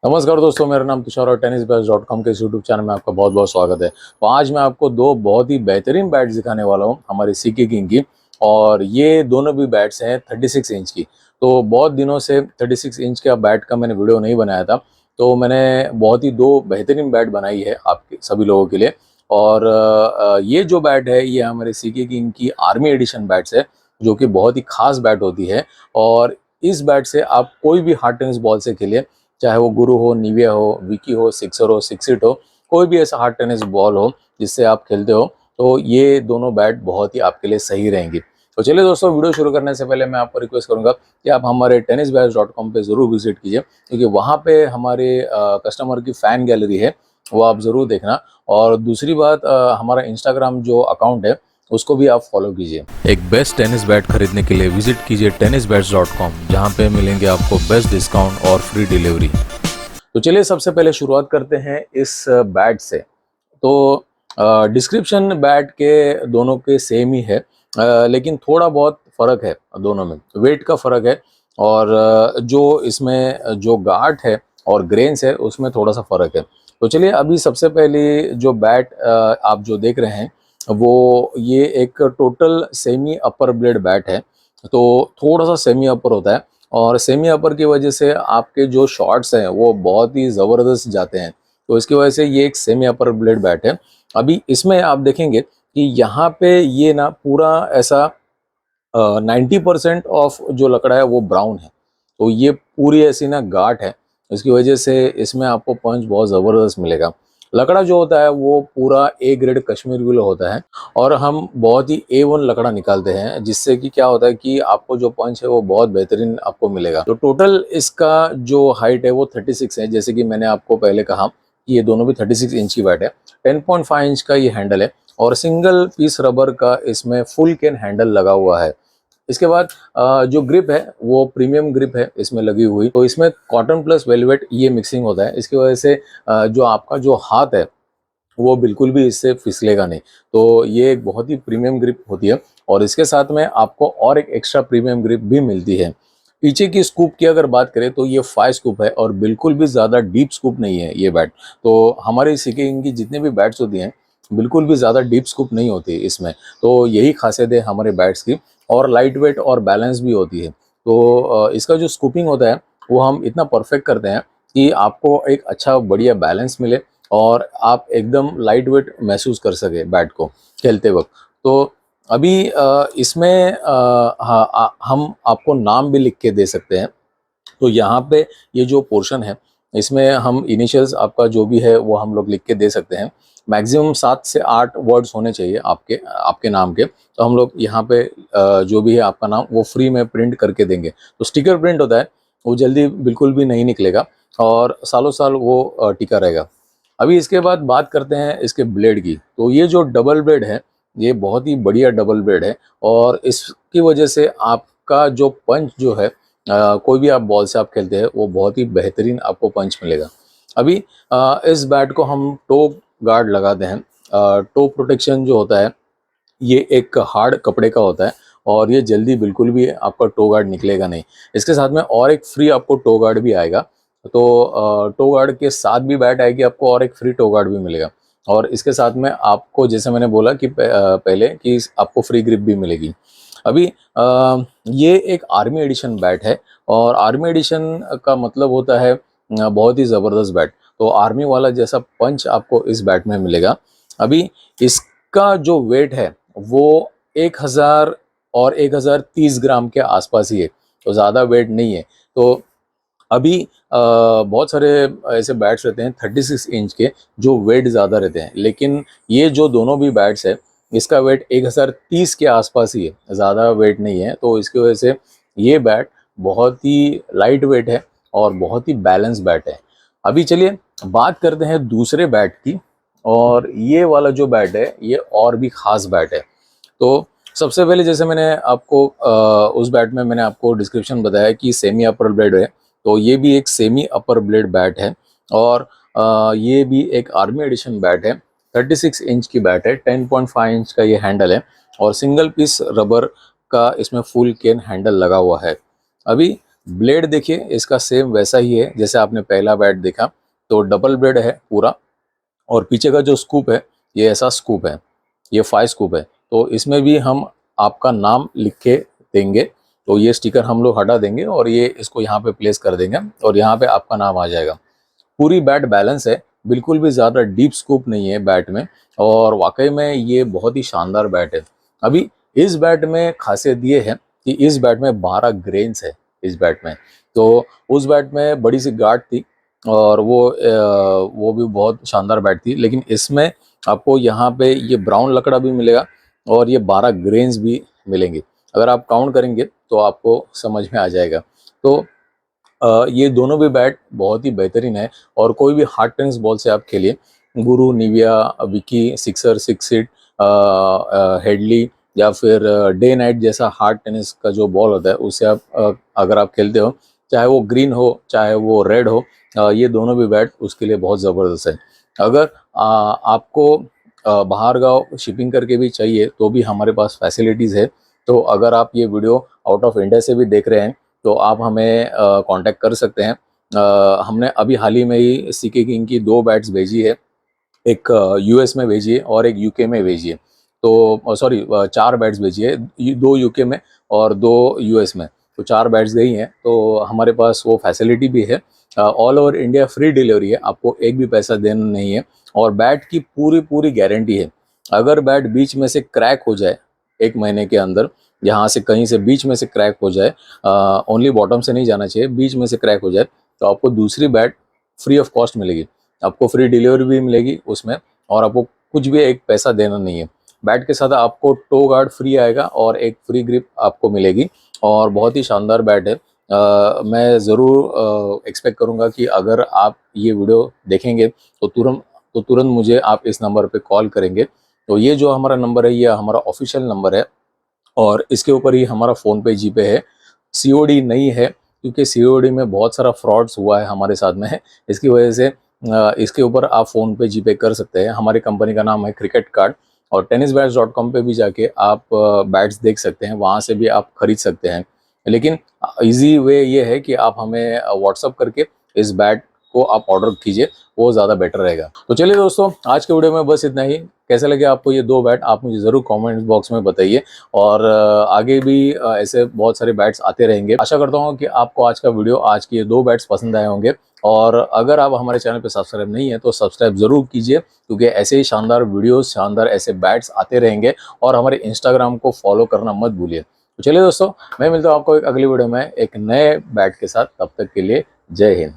नमस्कार दोस्तों, मेरा नाम तुषार और टेनिस बैट्स डॉट कॉम के यूट्यूब चैनल में आपका बहुत बहुत स्वागत है। तो आज मैं आपको दो बहुत ही बेहतरीन बैट्स दिखाने वाला हूं हमारी सीके किंग की। और ये दोनों भी बैट्स हैं 36 इंच की। तो बहुत दिनों से 36 इंच का बैट का मैंने वीडियो नहीं बनाया था, तो मैंने बहुत ही दो बेहतरीन बैट बनाई है आपके सभी लोगों के लिए। और ये जो बैट है ये हमारे सीके किंग की आर्मी एडिशन बैट्स है, जो कि बहुत ही खास बैट होती है। और इस बैट से आप कोई भी हार्ड टेनिस बॉल से खेलिए, चाहे वो गुरु हो, निविया हो, विकी हो, सिक्सर हो, सिक्सिट हो, कोई भी ऐसा हार्ड टेनिस बॉल हो जिससे आप खेलते हो, तो ये दोनों बैट बहुत ही आपके लिए सही रहेंगी। तो चलिए दोस्तों, वीडियो शुरू करने से पहले मैं आपको रिक्वेस्ट करूंगा कि आप हमारे टेनिस बैट्स डॉट कॉम पर ज़रूर विजिट कीजिए, क्योंकि वहाँ पे हमारे कस्टमर की फ़ैन गैलरी है, वो आप ज़रूर देखना। और दूसरी बात, हमारा इंस्टाग्राम जो अकाउंट है उसको भी आप फॉलो कीजिए। एक बेस्ट टेनिस बैट खरीदने के लिए विजिट कीजिए tennisbats.com, जहां पे मिलेंगे आपको बेस्ट डिस्काउंट और फ्री डिलीवरी। तो चलिए सबसे पहले शुरुआत करते हैं इस बैट से। तो डिस्क्रिप्शन बैट के दोनों के सेम ही है, लेकिन थोड़ा बहुत फ़र्क है दोनों में, वेट का फ़र्क है। और जो इसमें जो गार्ड है और ग्रेन्स है उसमें थोड़ा सा फ़र्क है। तो चलिए अभी सबसे पहले जो बैट आप जो देख रहे हैं, वो ये एक टोटल सेमी अपर ब्लेड बैट है। तो थोड़ा सा सेमी अपर होता है, और सेमी अपर की वजह से आपके जो शॉट्स हैं वो बहुत ही ज़बरदस्त जाते हैं। तो इसकी वजह से ये एक सेमी अपर ब्लेड बैट है। अभी इसमें आप देखेंगे कि यहाँ पे ये ना पूरा ऐसा 90% ऑफ जो लकड़ा है वो ब्राउन है। तो ये पूरी ऐसी ना गाठ है, इसकी वजह से इसमें आपको पंच बहुत ज़बरदस्त मिलेगा। लकड़ा जो होता है वो पूरा ए ग्रेड कश्मीर विलो होता है, और हम बहुत ही A1 लकड़ा निकालते हैं, जिससे कि क्या होता है कि आपको जो पंच है वो बहुत बेहतरीन आपको मिलेगा। तो टोटल इसका जो हाइट है वो 36 है, जैसे कि मैंने आपको पहले कहा कि ये दोनों भी 36 इंच की बैट है। 10.5 इंच का ये हैंडल है, और सिंगल पीस रबर का इसमें फुल कैन हैंडल लगा हुआ है। इसके बाद जो ग्रिप है वो प्रीमियम ग्रिप है इसमें लगी हुई। तो इसमें कॉटन प्लस वेलवेट ये मिक्सिंग होता है, इसकी वजह से जो आपका जो हाथ है वो बिल्कुल भी इससे फिसलेगा नहीं। तो ये एक बहुत ही प्रीमियम ग्रिप होती है, और इसके साथ में आपको और एक एक्स्ट्रा प्रीमियम ग्रिप भी मिलती है। पीछे की स्कूप की अगर बात करें तो ये 5 स्कूप है, और बिल्कुल भी ज़्यादा डीप स्कूप नहीं है ये बैट। तो हमारे सीके की जितने भी बैट्स होती हैं, बिल्कुल भी ज़्यादा डीप स्कूप नहीं होती इसमें। तो यही खासियत है हमारे बैट्स की, और लाइट वेट और बैलेंस भी होती है। तो इसका जो स्कूपिंग होता है वो हम इतना परफेक्ट करते हैं कि आपको एक अच्छा बढ़िया बैलेंस मिले, और आप एकदम लाइट वेट महसूस कर सके बैट को खेलते वक्त। तो अभी इसमें हाँ, हम आपको नाम भी लिख के दे सकते हैं। तो यहाँ पे ये जो पोर्शन है, इसमें हम इनिशियल्स आपका जो भी है वो हम लोग लिख के दे सकते हैं। मैक्सिमम 7 से 8 वर्ड्स होने चाहिए आपके आपके नाम के। तो हम लोग यहाँ पे जो भी है आपका नाम वो फ्री में प्रिंट करके देंगे। तो स्टिकर प्रिंट होता है, वो जल्दी बिल्कुल भी नहीं निकलेगा, और सालों साल वो टिका रहेगा। अभी इसके बाद बात करते हैं इसके ब्लेड की। तो ये जो डबल ब्लेड है, ये बहुत ही बढ़िया डबल ब्लेड है, और इसकी वजह से आपका जो पंच जो है, कोई भी आप बॉल से आप खेलते हैं वो बहुत ही बेहतरीन आपको पंच मिलेगा। अभी इस बैट को हम टो गार्ड लगाते हैं। टो प्रोटेक्शन जो होता है ये एक हार्ड कपड़े का होता है, और ये जल्दी बिल्कुल भी आपका टो गार्ड निकलेगा नहीं। इसके साथ में और एक फ्री आपको टो गार्ड भी आएगा। तो टो गार्ड के साथ भी बैट आएगी आपको, और एक फ्री टो गार्ड भी मिलेगा। और इसके साथ में आपको, जैसे मैंने बोला कि पहले कि आपको फ्री ग्रिप भी मिलेगी। अभी ये एक आर्मी एडिशन बैट है, और आर्मी एडिशन का मतलब होता है बहुत ही ज़बरदस्त बैट। तो आर्मी वाला जैसा पंच आपको इस बैट में मिलेगा। अभी इसका जो वेट है वो 1000 और 1030 ग्राम के आसपास ही है, तो ज़्यादा वेट नहीं है। तो अभी बहुत सारे ऐसे बैट्स रहते हैं 36 इंच के जो वेट ज़्यादा रहते हैं, लेकिन ये जो दोनों भी बैट्स है इसका वेट 1030 के आसपास ही है, ज़्यादा वेट नहीं है। तो इसकी वजह से ये बैट बहुत ही लाइट वेट है, और बहुत ही बैलेंस बैट है। अभी चलिए बात करते हैं दूसरे बैट की। और ये वाला जो बैट है ये और भी ख़ास बैट है। तो सबसे पहले, जैसे मैंने आपको उस बैट में मैंने आपको डिस्क्रिप्शन बताया कि सेमी अपर ब्लेड है, तो ये भी एक सेमी अपर ब्लेड बैट है। और ये भी एक आर्मी एडिशन बैट है। 36 इंच की बैट है, 10.5 इंच का ये हैंडल है, और सिंगल पीस रबर का इसमें फुल केन हैंडल लगा हुआ है। अभी ब्लेड देखिए इसका सेम वैसा ही है जैसे आपने पहला बैट देखा, तो डबल ब्लेड है पूरा। और पीछे का जो स्कूप है ये ऐसा स्कूप है, ये 5 स्कूप है। तो इसमें भी हम आपका नाम लिख के देंगे, तो ये स्टिकर हम लोग हटा देंगे और ये इसको यहाँ पे प्लेस कर देंगे और यहाँ पे आपका नाम आ जाएगा। पूरी बैट बैलेंस है, बिल्कुल भी ज़्यादा डीप स्कूप नहीं है बैट में, और वाकई में ये बहुत ही शानदार बैट है। अभी इस बैट में खासियत ये है कि इस बैट में 12 ग्रेन्स है इस बैट में। तो उस बैट में बड़ी सी गार्ड थी और वो भी बहुत शानदार बैट थी, लेकिन इसमें आपको यहाँ पे ये ब्राउन लकड़ा भी मिलेगा और ये 12 ग्रेन्स भी मिलेंगे। अगर आप काउंट करेंगे तो आपको समझ में आ जाएगा। तो ये दोनों भी बैट बहुत ही बेहतरीन है, और कोई भी हार्ड टेनिस बॉल से आप खेलिए, Guru, Nivia, Vicky, sixer, six hit, Headley या फिर डे नाइट जैसा हार्ड टेनिस का जो बॉल होता है उससे आप अगर आप खेलते हो, चाहे वो ग्रीन हो चाहे वो रेड हो, ये दोनों भी बैट उसके लिए बहुत ज़बरदस्त है। अगर आपको बाहर गाँव शिपिंग करके भी चाहिए तो भी हमारे पास फैसिलिटीज़ है। तो अगर आप ये वीडियो आउट ऑफ इंडिया से भी देख रहे हैं तो आप हमें कांटेक्ट कर सकते हैं। हमने अभी हाल ही में ही सीके किंग की 2 बैट्स भेजी है, एक यूएस में भेजी है और एक यूके में भेजी है। तो सॉरी 4 बैट्स भेजी है, 2 यूके में और 2 यूएस में, तो 4 बैट्स गई हैं। तो हमारे पास वो फैसिलिटी भी है। All over India free delivery है, आपको एक भी पैसा देना नहीं है, और बैट की पूरी पूरी गारंटी है। अगर बैट बीच में से क्रैक हो जाए 1 महीने के अंदर, यहाँ से कहीं से बीच में से क्रैक हो जाए, ओनली बॉटम से नहीं जाना चाहिए, बीच में से क्रैक हो जाए, तो आपको दूसरी बैट फ्री ऑफ कॉस्ट मिलेगी। आपको फ्री डिलीवरी भी मिलेगी उसमें, और आपको कुछ भी एक पैसा देना नहीं है। बैट के साथ आपको टो गार्ड फ्री आएगा और एक फ्री ग्रिप आपको मिलेगी, और बहुत ही शानदार बैट है। मैं ज़रूर एक्सपेक्ट करूँगा कि अगर आप ये वीडियो देखेंगे तो तुरंत मुझे आप इस नंबर पे कॉल करेंगे। तो ये जो हमारा नंबर है ये हमारा ऑफिशियल नंबर है, और इसके ऊपर ही हमारा फ़ोन पे, जीपे है। सीओडी नहीं है, क्योंकि सीओडी में बहुत सारा फ्रॉड्स हुआ है हमारे साथ में है। इसकी वजह से इसके ऊपर आप फ़ोन पे, जीपे कर सकते हैं। हमारी कंपनी का नाम है क्रिकेट कार्ड, और tennisbats.com पे भी जाके आप बैट्स देख सकते हैं, वहाँ से भी आप खरीद सकते हैं। लेकिन ईज़ी वे ये है कि आप हमें व्हाट्सअप करके इस बैट को आप ऑर्डर कीजिए, वो ज़्यादा बेटर रहेगा। तो चलिए दोस्तों, आज के वीडियो में बस इतना ही। कैसे लगे आपको ये 2 बैट, आप मुझे ज़रूर कमेंट बॉक्स में बताइए, और आगे भी ऐसे बहुत सारे बैट्स आते रहेंगे। आशा करता हूँ कि आपको आज का वीडियो, आज के ये 2 बैट्स पसंद आए होंगे। और अगर आप हमारे चैनल पे सब्सक्राइब नहीं है तो सब्सक्राइब ज़रूर कीजिए, क्योंकि ऐसे ही शानदार वीडियोस, शानदार ऐसे बैट्स आते रहेंगे। और हमारे इंस्टाग्राम को फॉलो करना मत भूलिए। तो चलिए दोस्तों, मैं मिलता हूँ आपको एक अगली वीडियो में एक नए बैट के साथ। तब तक के लिए जय हिंद।